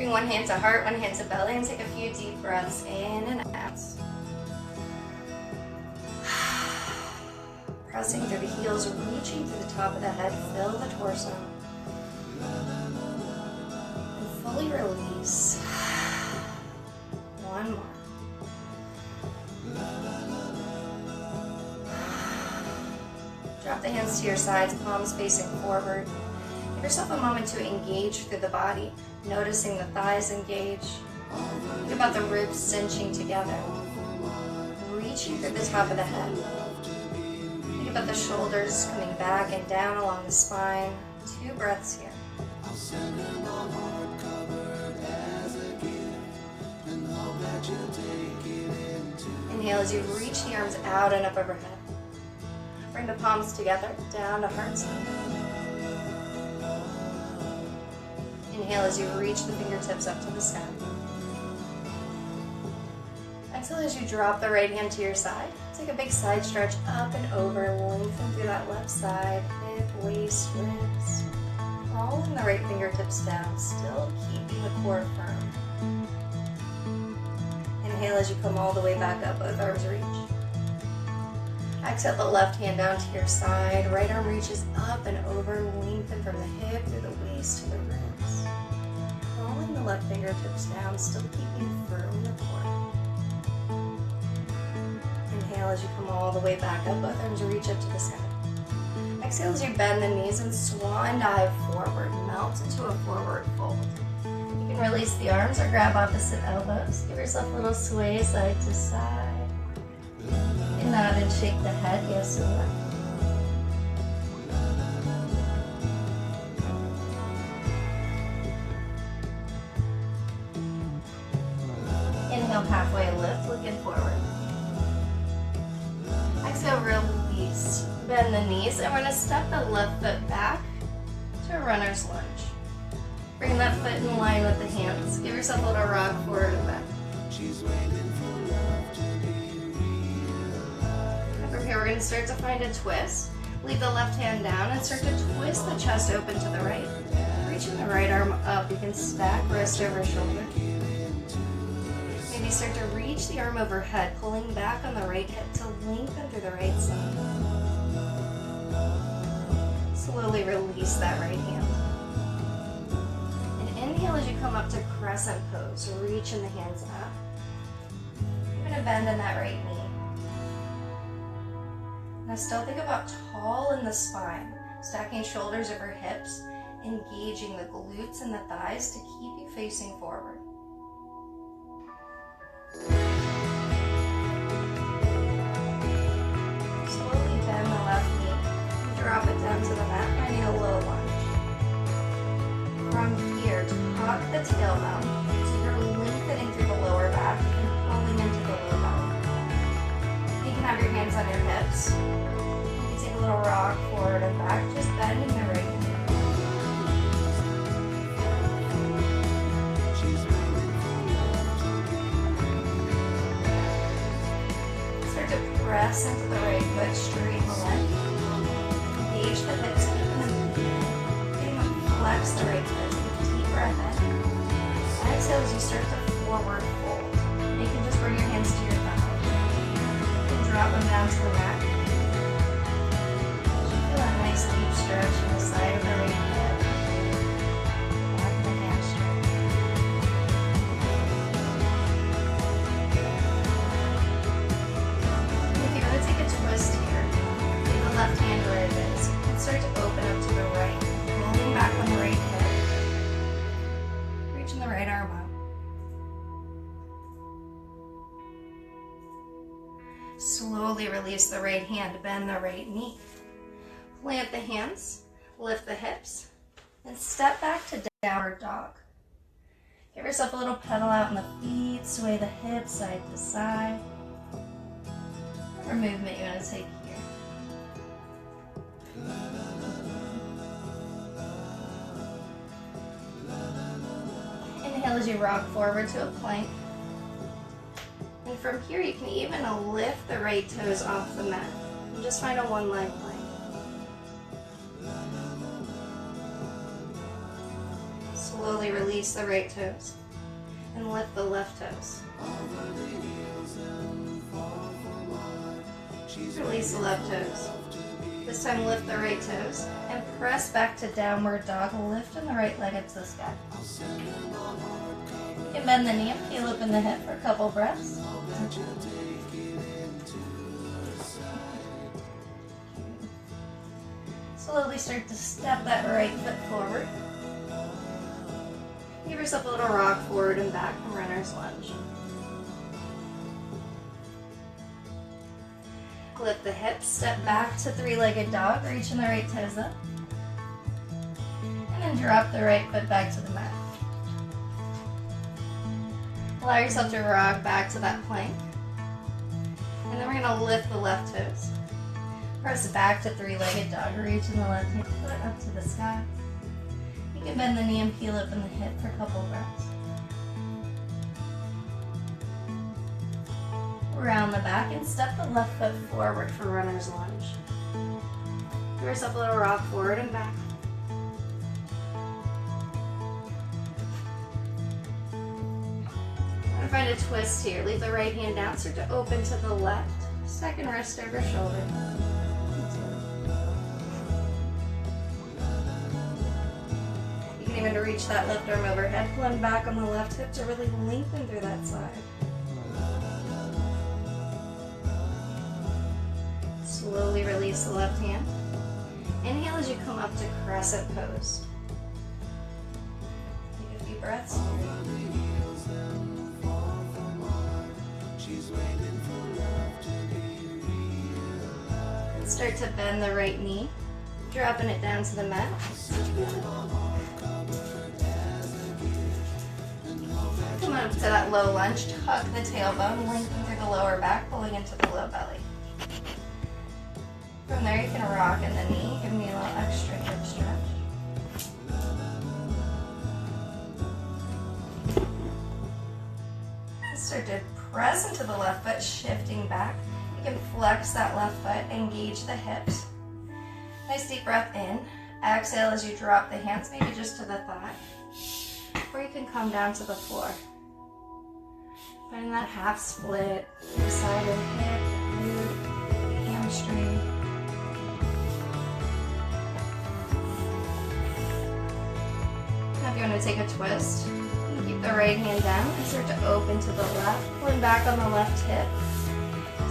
Bring one hand to heart, one hand to belly, and take a few deep breaths in and out. Pressing through the heels, reaching through the top of the head, fill the torso. And fully release. One more. Drop the hands to your sides, palms facing forward. Give yourself a moment to engage through the body, noticing the thighs engage. Think about the ribs cinching together. Reaching through the top of the head. Think about the shoulders coming back and down along the spine. 2 breaths here. Inhale as you reach the arms out and up overhead. Bring the palms together, down to heart center. Inhale as you reach the fingertips up to the sky. Exhale as you drop the right hand to your side. Take a big side stretch up and over, lengthen through that left side, hip, waist, ribs. Rolling the right fingertips down, still keeping the core firm. Inhale as you come all the way back up, both arms reach. Exhale the left hand down to your side, right arm reaches up and over, lengthen from the hip through the waist to the ribs. Rolling the left fingertips down, still keeping firm the core. Inhale as you come all the way back up, both arms reach up to the sky. Exhale as you bend the knees and swan dive forward, melt into a forward fold. You can release the arms or grab opposite elbows. Give yourself a little sway side to side. Nod and shake the head, yes and left. Inhale, halfway lift, looking forward. Exhale, release. Bend the knees, and we're going to step the left foot back to a runner's lunge. Bring that foot in line with the hands. Give yourself a little rock forward and back. Here we're going to start to find a twist. Leave the left hand down and start to twist the chest open to the right. Reaching the right arm up, you can stack wrist over shoulder. Maybe start to reach the arm overhead, pulling back on the right hip to lengthen through the right side. Slowly release that right hand. And inhale as you come up to crescent pose, reaching the hands up. You're going to bend in that right knee. Now still think about tall in the spine, stacking shoulders over hips, engaging the glutes and the thighs to keep you facing forward. Slowly bend the left knee and drop it down to the mat, finding a low lunge. From here, tuck the tailbone so you're lengthening through the lower back and pulling into the low belly. You can have your hands on your hips. Take a little rock forward and back, just bending the right knee. Start to press into the right foot, straighten the leg. Engage the hips, keeping them moving. Flex the right foot, take a deep breath in. Exhale as you start to forward fold. You can just bring your hands to your thigh. And drop them down to the mat. Nice deep stretch in the side of the right hip. Back of the hamstring. And if you're going to take a twist here, leave the left hand where it is. And start to open up to the right. Rolling back on the right hip. Reaching the right arm up. Slowly release the right hand, bend the right knee. Plant the hands, lift the hips, and step back to downward dog. Give yourself a little pedal out in the feet, sway the hips side to side. Whatever movement you want to take here. Inhale as you rock forward to a plank. And from here you can even lift the right toes off the mat. And just find a one-leg plank. Slowly slowly release the right toes and lift the left toes. Release the left toes. This time lift the right toes and press back to downward dog, lifting the right leg up to the sky. You can bend the knee and peel open the hip for a couple breaths. Slowly start to step that right foot forward. Give yourself a little rock forward and back from runner's lunge. Lift the hips, step back to three-legged dog, reaching the right toes up. And then drop the right foot back to the mat. Allow yourself to rock back to that plank. And then we're going to lift the left toes. Press back to three-legged dog, reaching the left foot up to the sky. You can bend the knee and peel open the hip for a couple breaths. Round the back and step the left foot forward for runner's lunge. Give yourself a little rock forward and back. I'm going to find a twist here. Leave the right hand down, start to open to the left. Second wrist over shoulder. You can even reach that left arm overhead, pulling back on the left hip to really lengthen through that side. Slowly release the left hand. Inhale as you come up to crescent pose. Take a few breaths. And start to bend the right knee, dropping it down to the mat. Come up to that low lunge, tuck the tailbone, lengthen through the lower back, pulling into the low belly. From there, you can rock in the knee, give me a little extra hip stretch. Start to press into the left foot, shifting back. You can flex that left foot, engage the hips. Nice deep breath in. Exhale as you drop the hands, maybe just to the thigh. Or you can come down to the floor. Find that half split, side of the hip, glute, hamstring. Now if you want to take a twist, you can keep the right hand down and start to open to the left, pulling back on the left hip.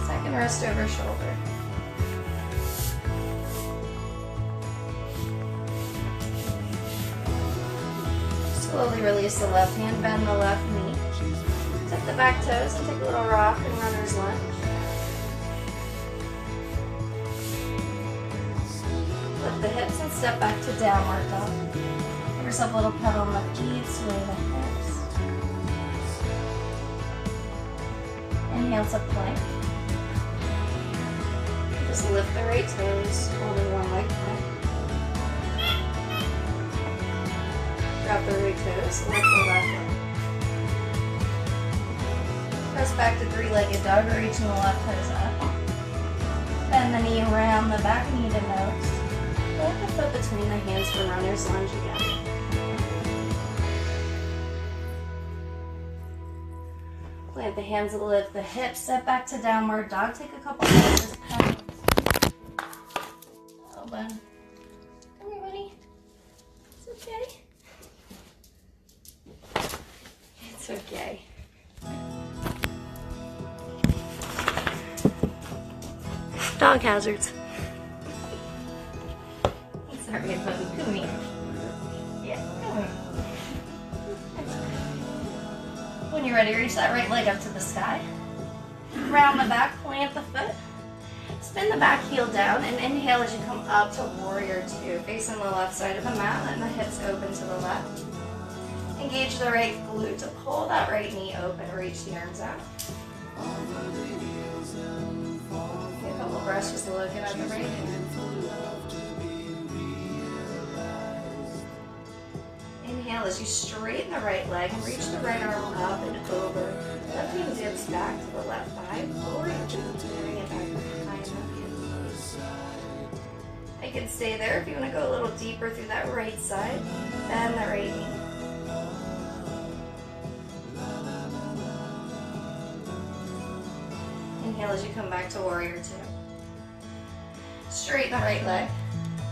Second wrist over shoulder. Slowly release the left hand, bend the left knee. Tuck the back toes and take a little rock and runner's lunge. Lift the hips and step back to downward dog. Give yourself a little pedal on the feet, sway the hips. Inhale to plank. Just lift the right toes, holding one leg plank. Drop the right toes, lift the left leg. Press back to three-legged dog, reaching the left toes up. Bend the knee around the back, knee to nose. Lift the foot between the hands for runner's lunge again. Plant the hands, lift the hips, step back to downward dog. Take a couple of pedals. Elbow. Come here, buddy. It's okay. It's okay. Dog hazards. Sorry, buddy. Come here. Yeah, come here. When you're ready, reach that right leg up to the sky. Round the back, plant the foot. Spin the back heel down and inhale as you come up to warrior two. Facing the left side of the mat, letting the hips open to the left. Engage the right glute to pull that right knee open, reach the arms out. Take a couple breaths just looking at the right hand. Inhale as you straighten the right leg and reach the right arm up and over. Left knee dips back to the left thigh, or you can bring it back behind the hips. You can stay there if you want to go a little deeper through that right side. Bend the right knee. Inhale as you come back to warrior two. Straighten the right leg.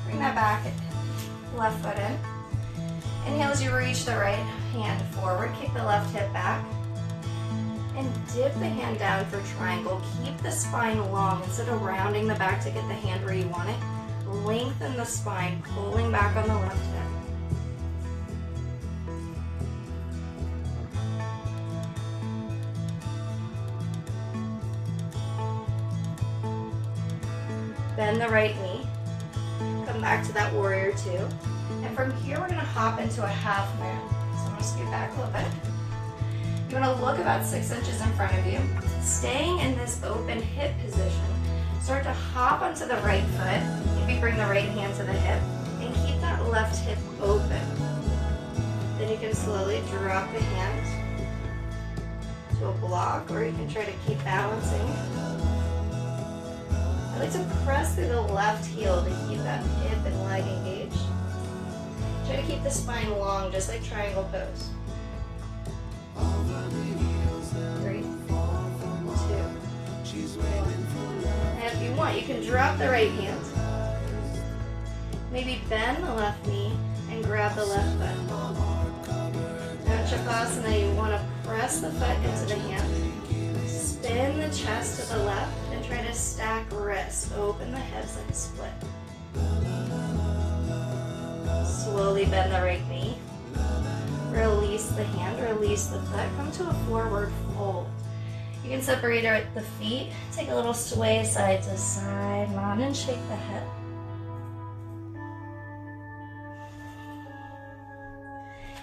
Bring that back, left foot in. Inhale as you reach the right hand forward. Kick the left hip back. And dip the hand down for triangle. Keep the spine long. Instead of rounding the back to get the hand where you want it, lengthen the spine, pulling back on the left hip. Bend the right knee. Come back to that warrior two. And from here, we're gonna hop into a half moon. So I'm gonna scoot back a little bit. You wanna look about 6 inches in front of you. Staying in this open hip position, start to hop onto the right foot. Maybe bring the right hand to the hip and keep that left hip open. Then you can slowly drop the hand to a block, or you can try to keep balancing. I like to press through the left heel to keep that hip and leg engaged. Try to keep the spine long, just like triangle pose. 3, 2, 1. And if you want, you can drop the right hand. Maybe bend the left knee and grab the left foot. Now in Shavasana, you want to press the foot into the hand. Spin the chest to the left and try to stack wrists. Open the hips and split. Slowly bend the right knee. Release the hand, release the foot. Come to a forward fold. You can separate the feet. Take a little sway side to side. Nod and shake the hip.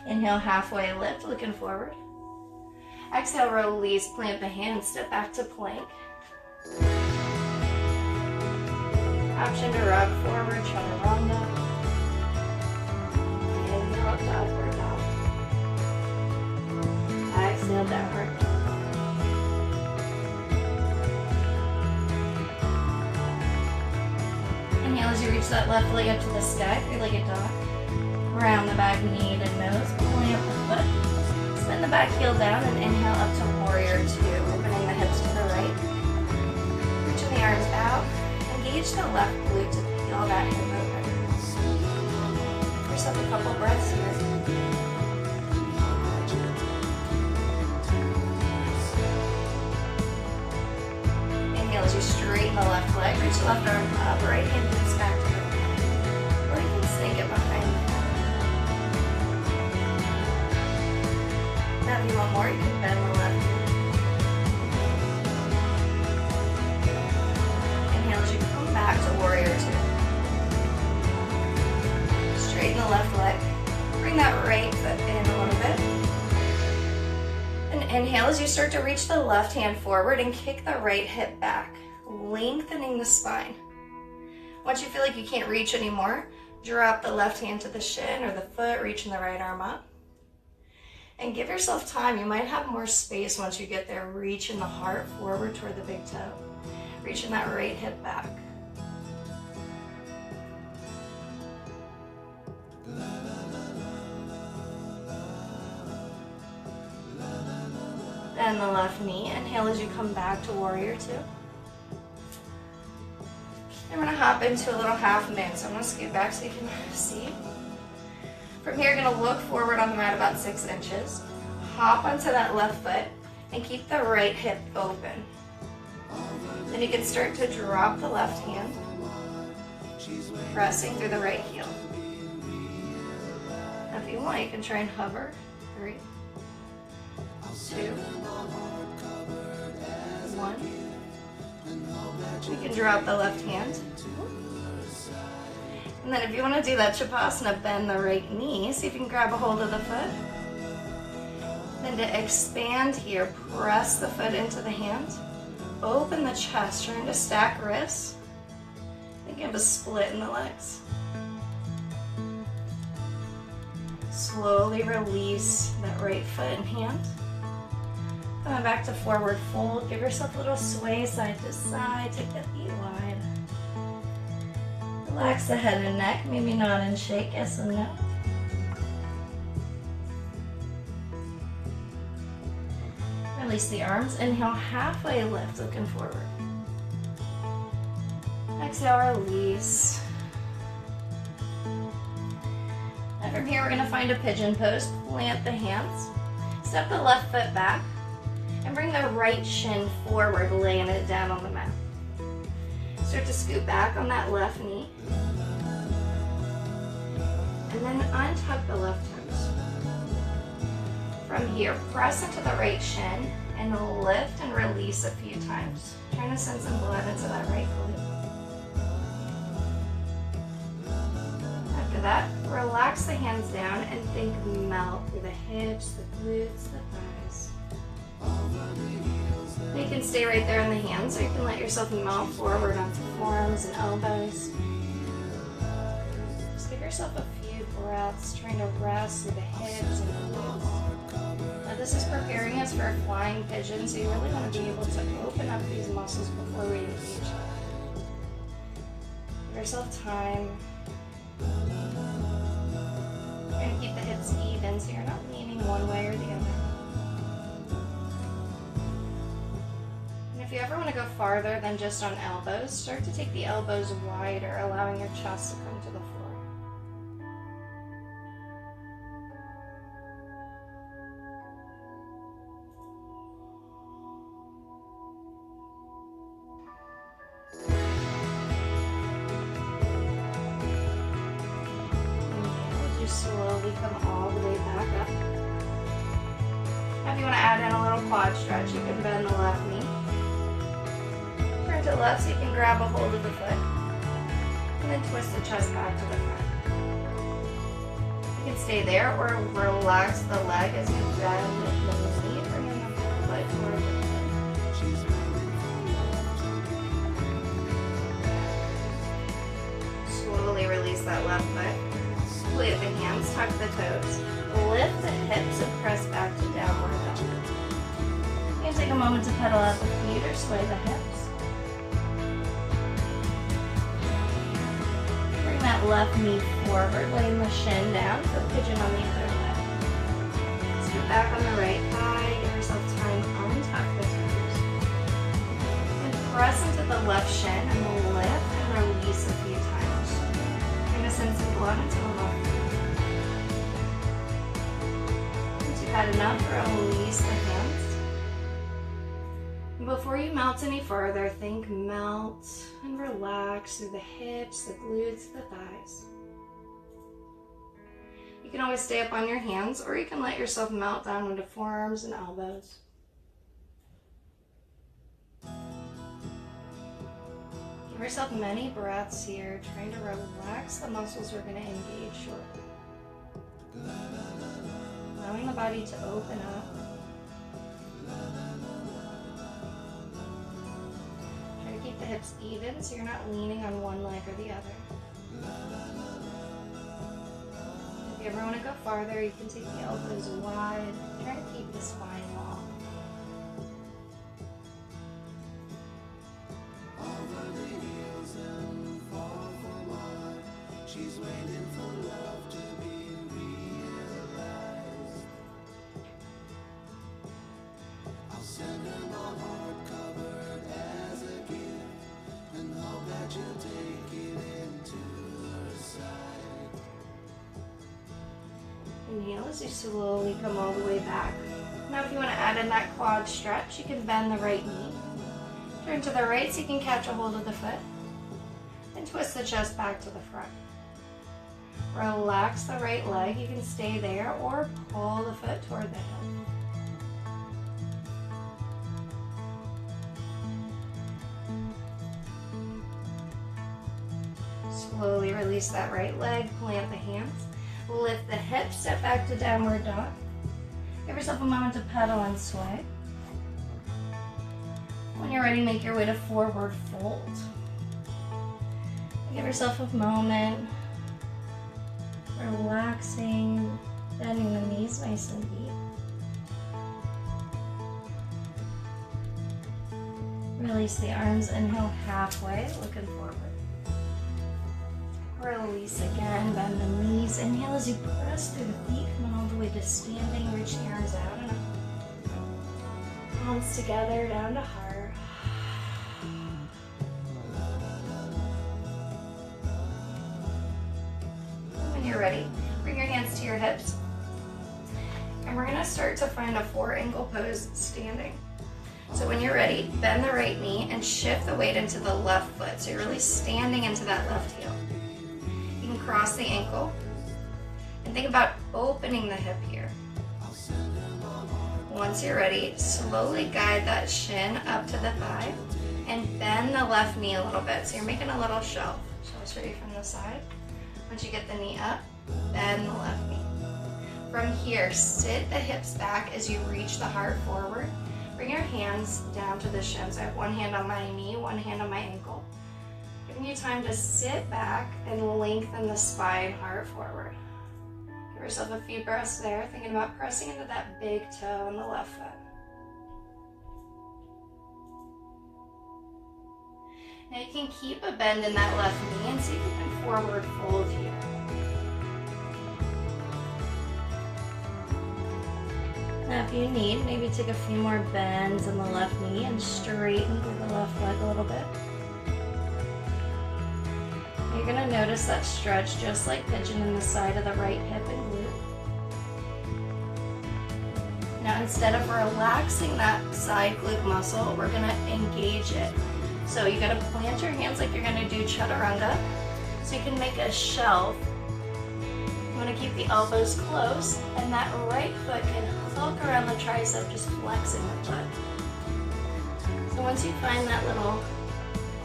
Inhale, halfway lift, looking forward. Exhale, release, plant the hands, step back to plank. Option to rock forward, chaturanga. Inhale, up to upward dog. Exhale, downward dog. Inhale as you reach that left leg up to the sky, three-legged dog. Round the back, knee to nose, pulling up the foot. Spin the back heel down and inhale up to warrior two, opening the hips to the right. Reaching the arms out. Engage the left glute to peel that hip open. Give yourself a couple breaths here. Inhale as you straighten the left leg, reach the left arm up, right hand moves back to the right. Or you can snake it behind you. Now if you want more, you can bend the left knee. Inhale as you come back to warrior two. Straighten the left leg. Bring that right foot in a little bit. And inhale as you start to reach the left hand forward and kick the right hip back, lengthening the spine. Once you feel like you can't reach anymore, drop the left hand to the shin or the foot, reaching the right arm up. And give yourself time. You might have more space once you get there. Reaching the heart forward toward the big toe. Reaching that right hip back. Bend the left knee. Inhale as you come back to warrior two. And we're going to hop into a little half moon. So I'm going to scoot back so you can see. From here, you're going to look forward on the mat about 6 inches. Hop onto that left foot and keep the right hip open. Then you can start to drop the left hand, pressing through the right heel. Now if you want, you can try and hover. 3, 2, 1. You can drop the left hand. And then if you want to do that Shavasana, bend the right knee. See if you can grab a hold of the foot. Then to expand here, press the foot into the hand. Open the chest, trying to stack wrists. And give a split in the legs. Slowly release that right foot and hand. Coming back to forward fold. Give yourself a little sway side to side. Take the feet wide. Relax the head and neck, maybe nod and shake, yes and no. Release the arms, inhale, halfway lift, looking forward. Exhale, release. And from here, we're gonna find a pigeon pose. Plant the hands. Step the left foot back. And bring the right shin forward, laying it down on the mat. Start to scoot back on that left knee. And then untuck the left toes. From here, press into the right shin and lift and release a few times. Trying to send some blood into that right glute. After that, relax the hands down and think melt through the hips, the glutes, the thighs. You can stay right there in the hands, or you can let yourself melt forward onto forearms and elbows. Just give yourself a few breaths, trying to rest through the hips and the glutes. Now this is preparing us for a flying pigeon, so you really want to be able to open up these muscles before we engage. Give yourself time. Try to keep the hips even so you're not leaning one way or the other. If you ever want to go farther than just on elbows, start to take the elbows wider, allowing your chest to come to the floor. And as you slowly come all the way back up. Now if you want to add in a little quad stretch, you can bend the left knee. Turn to the left so you can grab a hold of the foot. And then twist the chest back to the front. You can stay there or relax the leg as you bend the knee, bringing the foot toward the foot. Slowly release that left foot. Split the hands, tuck the toes. Lift the hips and press back to downward dog. You can take a moment to pedal out the feet or sway the hips. Bring that left knee forward, laying the shin down for pigeon on the other leg. Scoot back on the right thigh, give yourself time to untuck the toes. And press into the left shin and lift and release a few times. You're going to send some blood into the left knee. Once you've had enough, release the hands. Before you melt any further, think melt and relax through the hips, the glutes, the thighs. You can always stay up on your hands, or you can let yourself melt down into forearms and elbows. Give yourself many breaths here, trying to relax the muscles we're going to engage shortly. Allowing the body to open up. Keep the hips even so you're not leaning on one leg or the other. If you ever want to go farther, you can take the elbows wide. Try to keep the spine long. She's waiting for love to be realized. I'll send her my heart covered as a gift. Hope that you'll take it into her side. Inhale as you slowly come all the way back. Now if you want to add in that quad stretch, you can bend the right knee. Turn to the right so you can catch a hold of the foot. And twist the chest back to the front. Relax the right leg. You can stay there or pull the foot toward the hip. Slowly release that right leg, plant the hands, lift the hips, step back to downward dog. Give yourself a moment to pedal and sway. When you're ready, make your way to forward fold. Give yourself a moment, relaxing, bending the knees nice and deep. Release the arms, inhale halfway, looking forward. Release again, bend the knees. Inhale as you press through the feet, come all the way to standing, reach the arms out and up. Palms together, down to heart. ready, bring your hands to your hips. And we're gonna start to find a 4-angle pose standing. So when you're ready, bend the right knee and shift the weight into the left foot. So you're really standing into that left heel. You can cross the ankle and think about opening the hip here. Once you're ready, slowly guide that shin up to the thigh and bend the left knee a little bit. So you're making a little shelf. So I'll show you from the side. Once you get the knee up, bend the left knee. From here, sit the hips back as you reach the heart forward. Bring your hands down to the shins. I have one hand on my knee, one hand on my ankle. Giving you time to sit back and lengthen the spine, heart forward. Give yourself a few breaths there, thinking about pressing into that big toe on the left foot. Now you can keep a bend in that left knee and see if you can forward fold here. Now if you need, maybe take a few more bends in the left knee and straighten through the left leg a little bit. You're going to notice that stretch just like pigeon in the side of the right hip and glute. Now instead of relaxing that side glute muscle, we're going to engage it. So you got to plant your hands like you're going to do chaturanga. So you can make a shelf. You want to keep the elbows close, and that right foot can hook around the tricep, just flexing the foot. So once you find that little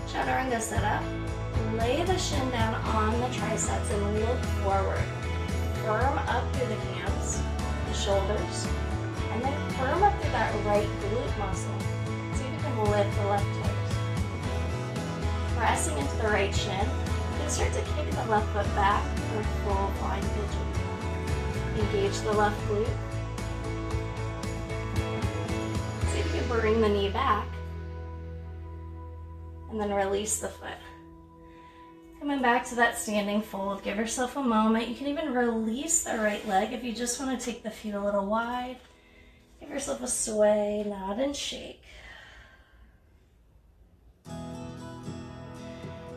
chaturanga setup, lay the shin down on the triceps and look forward. Firm up through the hands, the shoulders, and then firm up through that right glute muscle. See if you can lift the left toes. Pressing into the right shin, you can start to kick the left foot back for full flying pigeon. Engage the left glute. See if you can bring the knee back and then release the foot. Coming back to that standing fold, give yourself a moment. You can even release the right leg if you just want to take the feet a little wide. Give yourself a sway, nod and shake.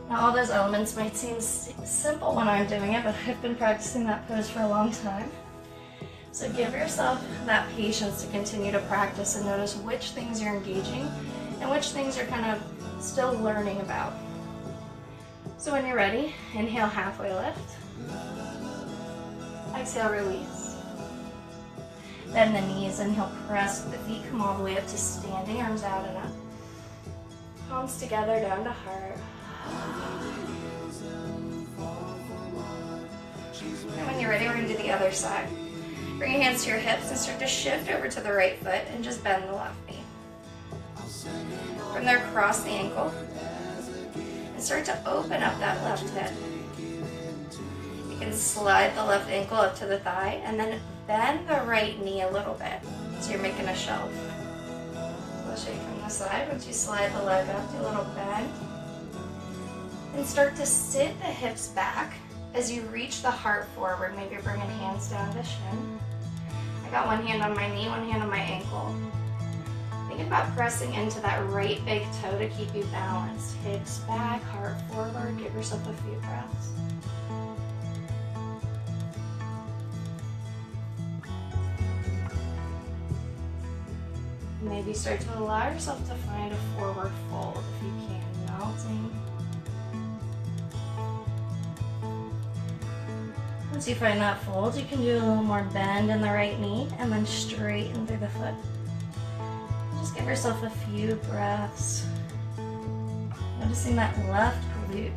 Now all those elements might seem simple when I'm doing it, but I've been practicing that pose for a long time. So give yourself that patience to continue to practice and notice which things you're engaging and which things you're kind of still learning about. So when you're ready, inhale, halfway lift. Exhale, release. Bend the knees, inhale, press the feet, come all the way up to standing, arms out and up. Palms together, down to heart. And when you're ready, we're going to do the other side. Bring your hands to your hips and start to shift over to the right foot and just bend the left knee. From there, cross the ankle and start to open up that left hip. You can slide the left ankle up to the thigh and then bend the right knee a little bit so you're making a shelf. I'll show you from the side. Once you slide the leg up, do a little bend. And start to sit the hips back as you reach the heart forward. Maybe you're bringing hands down the shin. I got one hand on my knee, one hand on my ankle. Think about pressing into that right big toe to keep you balanced. Hips back, heart forward. Give yourself a few breaths. Maybe start to allow yourself to find a forward fold if you can, melting. Once you find that fold, you can do a little more bend in the right knee and then straighten through the foot. Just give yourself a few breaths. Noticing that left glute.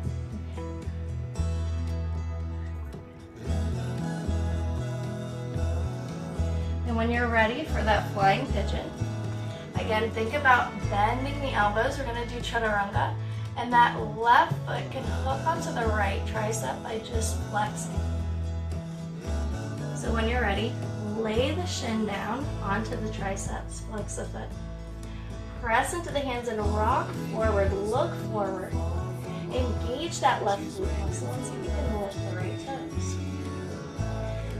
And when you're ready for that flying pigeon, again, think about bending the elbows. We're going to do chaturanga. And that left foot can hook onto the right tricep by just flexing. So when you're ready, lay the shin down onto the triceps, flex the foot. Press into the hands and rock forward, look forward. Engage that left glute muscle and see if you can lift the right toes.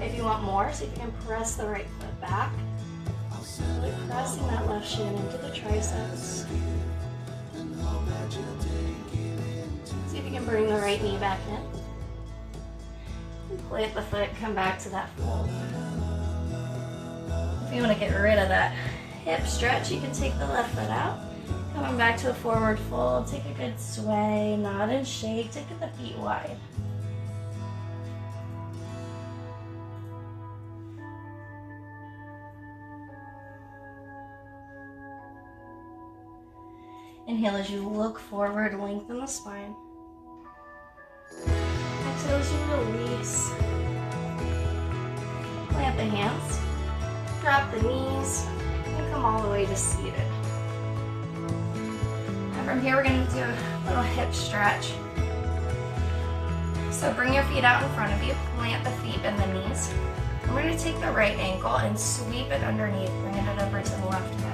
If you want more, see if you can press the right foot back. Really pressing that left shin into the triceps. See if you can bring the right knee back in. Plant the foot, come back to that fold. If you want to get rid of that hip stretch, you can take the left foot out. Coming back to a forward fold, take a good sway, nod and shake, take the feet wide. Inhale as you look forward, lengthen the spine. Exhale as you release. Plant the hands, drop the knees, and come all the way to seated. And from here, we're going to do a little hip stretch. So bring your feet out in front of you, plant the feet and the knees. And we're going to take the right ankle and sweep it underneath, bringing it over to the left hip.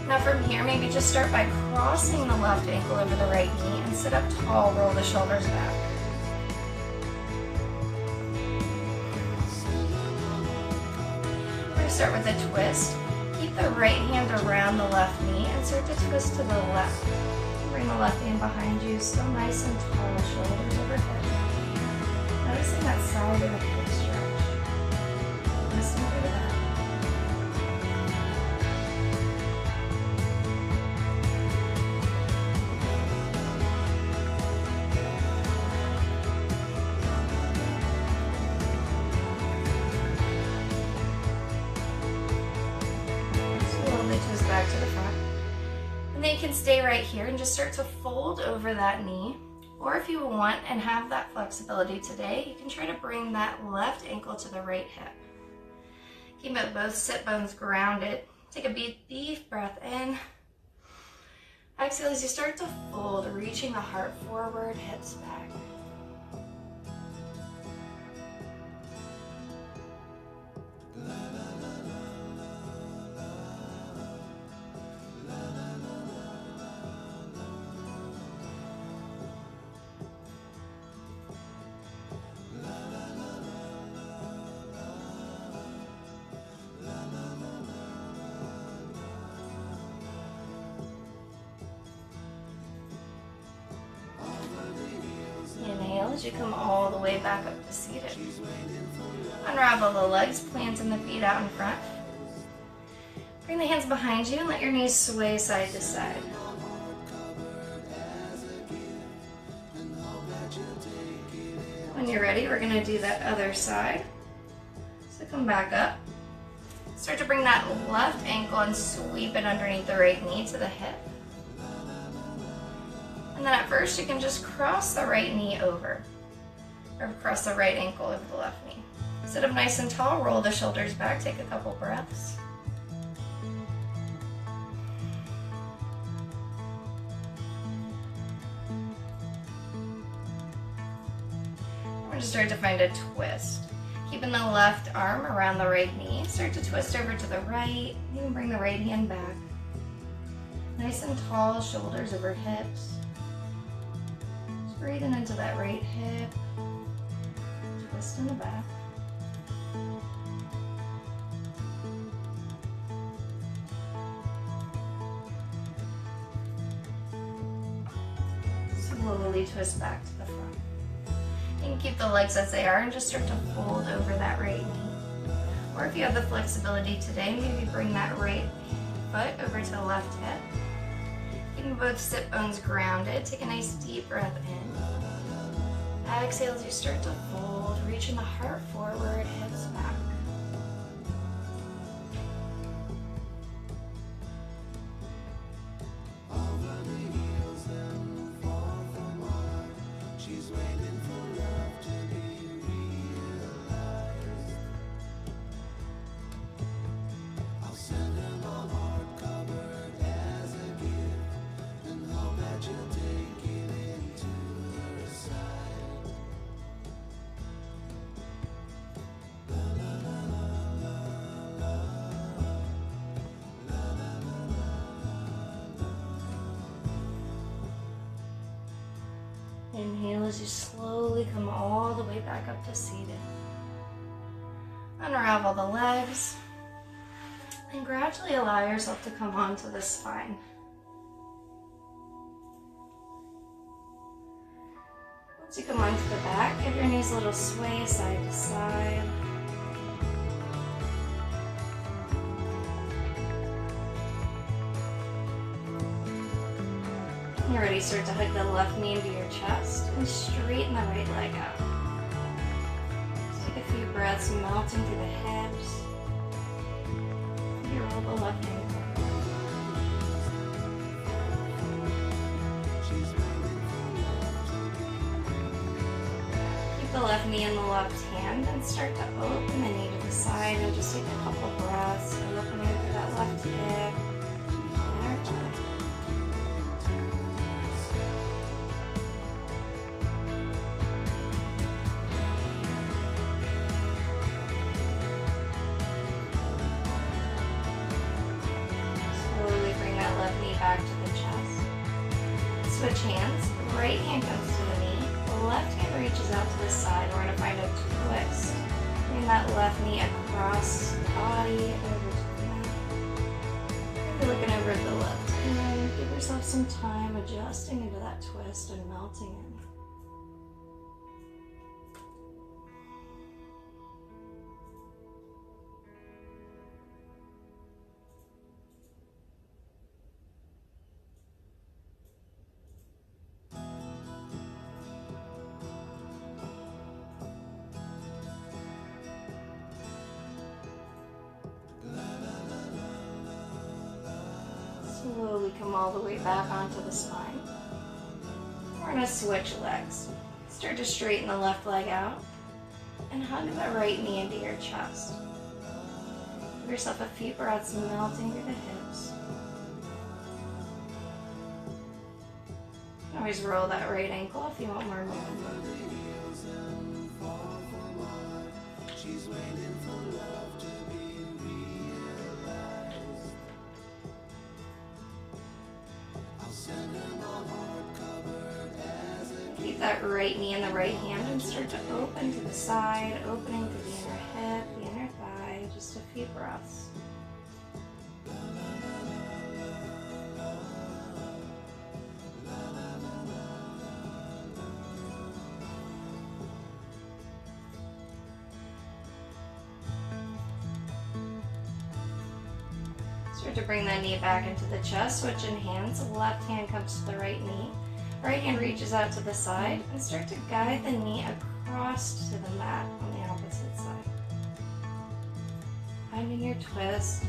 Now from here, maybe just start by crossing the left ankle over the right knee and sit up tall, roll the shoulders back. We're going to start with a twist. Keep the right hand around the left knee and start to twist to the left. Bring the left hand behind you, still nice and tall, shoulders overhead. Noticing that side of the hip stretch. Listen to that. Back to the front. And then you can stay right here and just start to fold over that knee. Or if you want and have that flexibility today, you can try to bring that left ankle to the right hip. Keep both sit bones grounded. Take a deep breath in. Exhale as you start to fold, reaching the heart forward, hips back. Inhale as you come all the way back up to seated. Unravel the legs, planting the feet out in front. Bring the hands behind you and let your knees sway side to side. When you're ready, we're going to do that other side. So come back up. Start to bring that left ankle and sweep it underneath the right knee to the hip. And then at first you can just cross the right knee over, or cross the right ankle over the left knee. Sit up nice and tall, roll the shoulders back, take a couple breaths. We're going to start to find a twist. Keeping the left arm around the right knee, start to twist over to the right. You can bring the right hand back. Nice and tall, shoulders over hips. Breathing into that right hip, twist in the back. Slowly twist back to the front. You can keep the legs as they are and just start to fold over that right knee. Or if you have the flexibility today, maybe bring that right foot over to the left hip. Keeping both sit bones grounded, take a nice deep breath in. Exhale as you start to fold, reaching the heart forward, hips back. Inhale as you slowly come all the way back up to seated. Unravel the legs and gradually allow yourself to come onto the spine. As you come onto the back, give your knees a little sway side to side. When you're ready, start to hug the left knee into your chest and straighten the right leg out. Just take a few breaths, melting through the hips. You roll the left ankle. Keep the left knee in the left hand and start to open the knee to the side and just take a couple breaths, opening through that left hip. Inner thigh. Slowly bring that left knee back to the chest. Switch hands. The right hand comes to the knee. The left hand reaches out to the side. We're going to find a twist. Bring that left knee across the body, over to the mat. Maybe looking over at the left hand. Give yourself some time adjusting into that twist and melting in. Slowly come all the way back onto the spine. We're going to switch legs. Start to straighten the left leg out and hug the right knee into your chest. Give yourself a few breaths, melting through the hips. You can always roll that right ankle if you want more movement. Keep that right knee in the right hand and start to open to the side, opening through the inner hip, the inner thigh, just a few breaths. Start to bring that knee back into the chest, switching hands. The left hand comes to the right knee. Right hand reaches out to the side and start to guide the knee across to the mat on the opposite side. Finding your twist.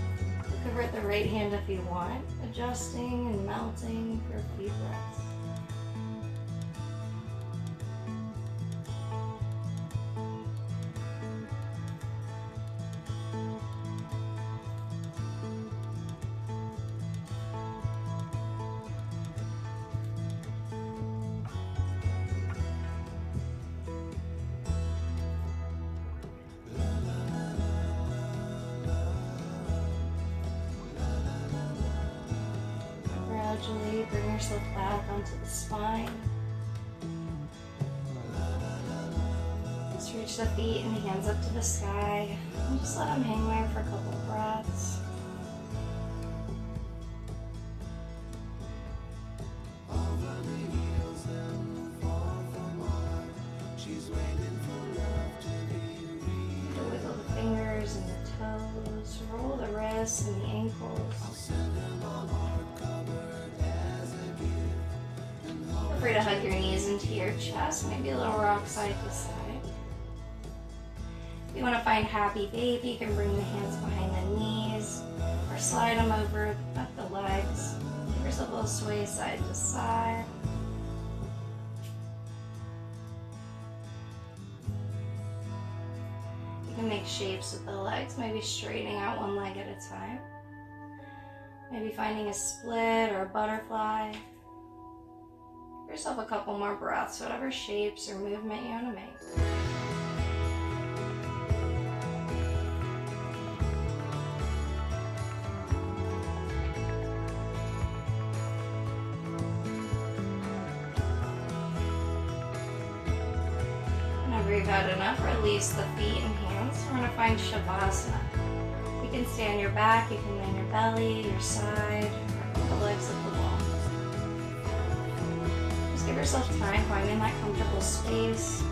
Look over at the right hand if you want, adjusting and melting for a few breaths. Gradually bring yourself back onto the spine. Just reach the feet and hands up to the sky and just let them hang there for a couple breaths. Wiggle the fingers and the toes, roll the wrists and the ankles. Feel free to hug your knees into your chest, maybe a little rock side to side. If you want to find happy baby, you can bring the hands behind the knees or slide them over up the legs. Give yourself a little sway side to side. You can make shapes with the legs, maybe straightening out one leg at a time. Maybe finding a split or a butterfly. Give yourself a couple more breaths, whatever shapes or movement you want to make. Whenever you've had enough, release the feet and hands. We're going to find Shavasana. You can stay on your back, you can lay on your belly, your side, or the legs of the wall. Just give yourself time finding that comfortable space.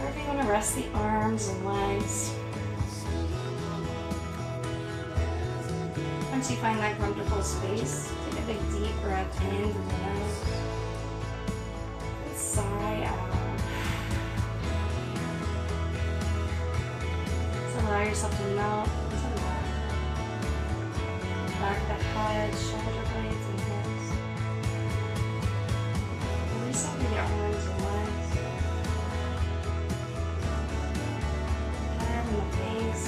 Or if you want to rest the arms and legs. Once you find that comfortable space, take a big deep breath in through the nose. And sigh out. Allow yourself to melt into the back. Back of the head, shoulder blades, and hips. Release over the arms and legs. Head and the face.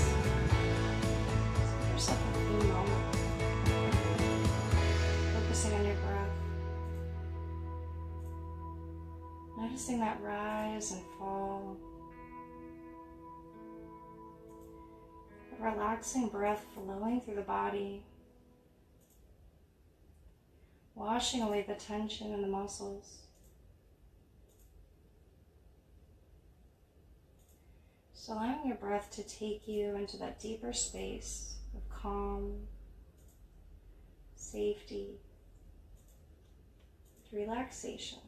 Just give yourself a few moments. Focusing on your breath. Noticing that rise and fall. Relaxing breath flowing through the body, washing away the tension in the muscles. So allowing your breath to take you into that deeper space of calm, safety, relaxation.